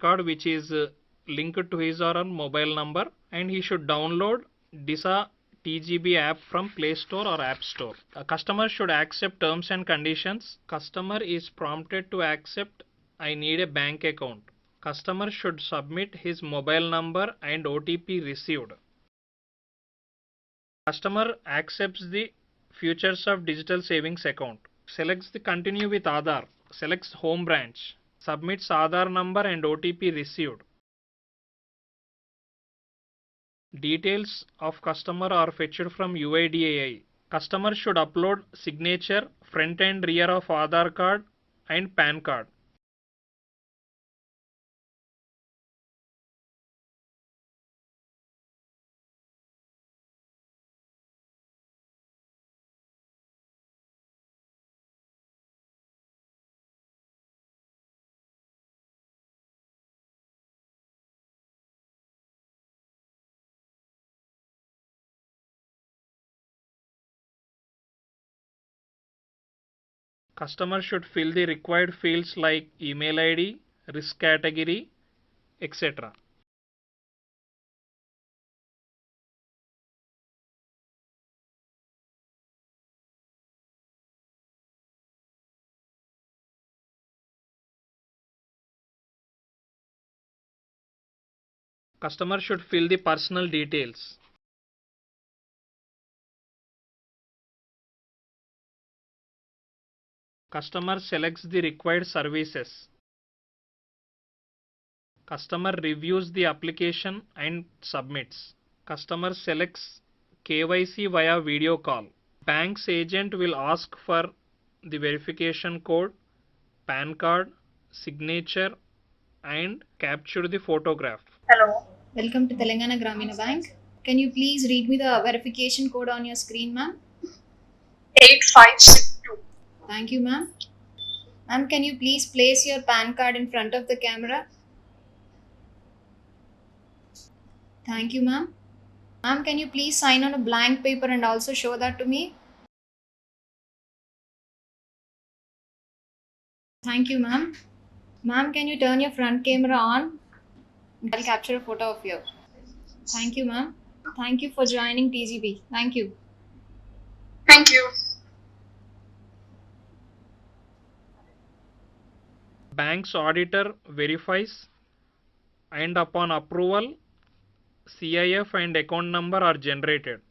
card which is linked to his or her mobile number, and he should download DISA TGB app from Play Store or App Store. A customer should accept terms and conditions. Customer is prompted to accept I need a bank account. Customer should submit his mobile number and OTP received. Customer accepts the features of digital savings account. Selects the continue with Aadhaar. Selects home branch. Submits Aadhaar number and OTP received. Details of customer are fetched from UIDAI. Customer should upload signature, front and rear of Aadhaar card and PAN card. Customer should fill the required fields like email ID, risk category, etc. Customer should fill the personal details. Customer selects the required services. Customer reviews the application and submits. Customer selects KYC via video call. Bank's agent will ask for the verification code, PAN card, signature and capture the photograph. Hello. Welcome to Telangana Gramina Bank. Can you please read me the verification code on your screen, ma'am? 8562. Thank you, ma'am. Ma'am, can you please place your PAN card in front of the camera? Thank you, ma'am. Ma'am, can you please sign on a blank paper and also show that to me? Thank you, ma'am. Ma'am, can you turn your front camera on? I'll capture a photo of you. Thank you, ma'am. Thank you for joining TGB. Thank you. Thank you. Bank's auditor verifies and upon approval, CIF and account number are generated.